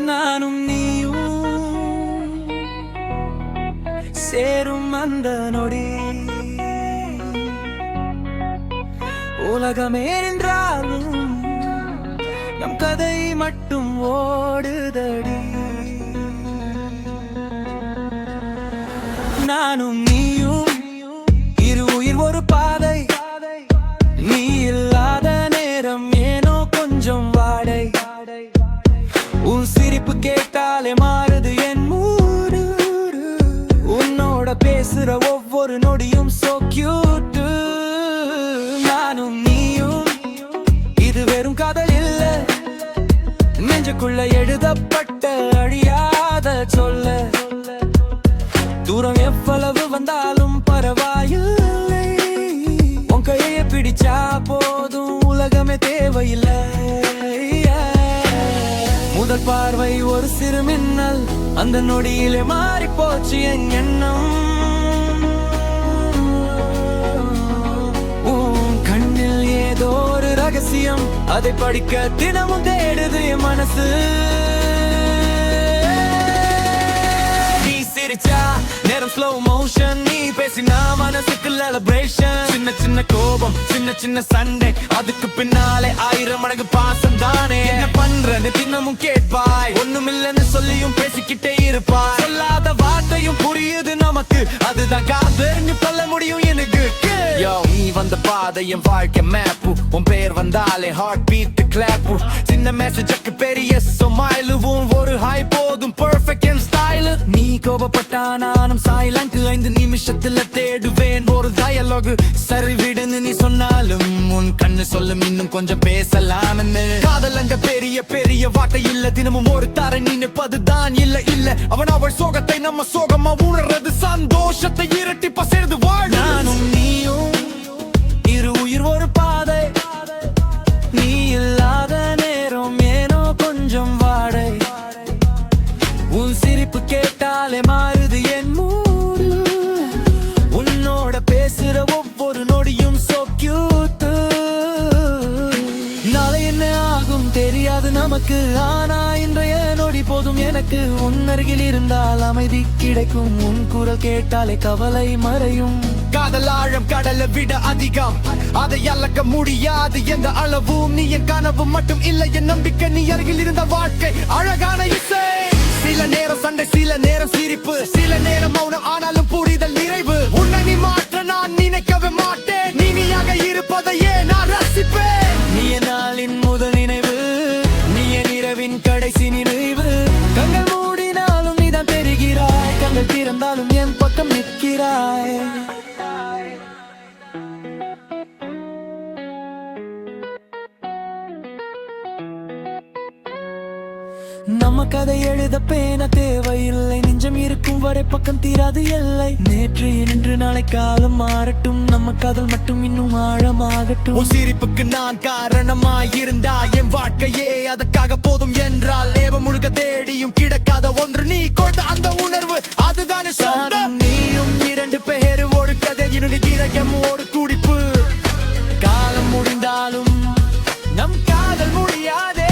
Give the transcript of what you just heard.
நானும் நீயும் சேரும் அந்த நொடி உலகமே என்றாலும் நம் கதை மட்டும் ஓடுதடி. நானும் நீயும் இரு உயிர் ஒரு பாதை, நீ இல்லாத நேரம் ஏனோ கொஞ்சம் வாடை. உன் சிரிப்பு கேட்டாலே மாறுது என் மூடு, உன்னோட பேசுற ஒவ்வொரு நொடியும் so cute. நானும் நீயும் இது வெறும் காதல் இல்ல, நெஞ்சுக்குள்ள எழுதப்பட்ட அழியாத சொல்ல. தூரம் எவ்வளவு வந்தாலும் பரவாயில்லை, உன் கையை பிடிச்சா போதும், உலகமே தேவையில்லை. முதல் பார்வை ஒரு சிறு மின்னல், அந்த நொடியிலே மாறி போச்சு என் எண்ணம். கண்ணில் ஏதோ ஒரு ரகசியம், அதை படிக்க தினமும் தேடுது என் மனசு. நீ சிரிச்சா நேரம் ஸ்லோ மோஷன், நீ பேசினா மனசுக்கு செலிப்ரேஷன். சின்ன சின்ன கோபம், சின்ன சின்ன சண்டை, அதுக்கு பின்னாலே 1000 மடங்கு பாசம் தானே. என்ன பண்றன்னு தினமும் கேட்பாய், ஒண்ணுமில்லன்னு சொல்லியும் பேசிக்கிட்டே இருப்பாய். சொல்லாத வார்த்தையும் புரியுது நமக்கு, அதுதான் காதல்னு சொல்ல முடியும் எனக்கு. நீ வந்த பாதை என் வாழ்க்கை மேப்பு, உன் பேர் வந்தாலே ஹார்ட் பீட் கிளாப்பு. சின்ன மெசேஜுக்கு பெரிய சொமாயிலுவும் ஒரு ஹாய் போதும், பெர்ஃபெக்ட் என் ஸ்டைல். நீ கோபப்பட்டா நானும் சைலண்ட், 5 நிமிஷத்துல தேடுவேன் ஒரு டயலாக். சரி விடுன்னு நீ சொன்னாலும் உன் கண்ணு சொல்லும் இன்னும் கொஞ்சம் பேசலாம்னு. காதலங்க பெரிய பெரிய வார்த்தை இல்ல, தினமும் ஒரு தர நினைப்பதுதான் இல்ல இல்ல. அவள் சோகத்தை நம்ம சோகமா உணர்றது, சந்தோஷத்தை இரட்டிப்பா சேர்ந்து வாழ். நானும் நீயும் இரு உயிர் ஒரு பாதை, நீ இல்லாத நேரம் ஏனோ கொஞ்சம் வாடை. உன் சிரிப்பு கேட்டாலே மாறுது என் மூடு, உன்னோட பேசுற ஒவ்வொரு நொடியும் so cute. நாளை என்ன ஆகும் தெரியாது நமக்கு, ஆனா இன்றைய நொடி போதும் எனக்கு. உன் அருகில் இருந்தால் அமைதி கிடைக்கும், உன் குரல் கேட்டாலே கவலை மறையும். காதல் ஆழம் கடலை விட அதிகம், அதை அளக்க முடியாது எந்த அளவும். நீ என் கனவு மட்டும் இல்லை, என் நம்பிக்கை. நீ அருகில் இருந்த வாழ்க்கை அழகான இசை. சில நேரம் சண்டை, சில நேரம் சிரிப்பு, சில நேரம் மௌனம், ஆனாலும் புரிதல் நிறைவு. உன்னை நீ மாற்ற நான் நினைக்கவே மாட்டேன், நீயாக இருப்பதையே நான் ரசிப்பேன். நீ என் நாளின் முதல் நினைவு, நீ என் இரவின் கடைசி நினைவு. கண்கள் மூடினாலும் நீதான் தெரிகிறாய், கண்கள் திறந்தாலும் என் பக்கம் நிற்கிறாய். நம்ம கதை எழுத பேன தேவையில்லை, நெஞ்சம் இருக்கும் வரை பக்கம் தீராது எல்லை. நேற்று இன்று நாளை காலம் மாறட்டும், நம்ம காதல் மட்டும் இன்னும் ஆழமாகட்டும். உன் சிரிப்புக்கு நான் காரணமாயிருந்தா என் வாழ்க்கையே அதற்காக போதும் என்றால். லேபம் முழுக்க தேடியும் கிடக்காத ஒன்று நீ கொடுத்த அந்த உணர்வு, அதுதானே சொந்தம். நீயும் 2 பேர் ஒரு கதை, இதயம் ஒரு துடிப்பு. காலம் முடிந்தாலும் நம் காதல் முடியாதே.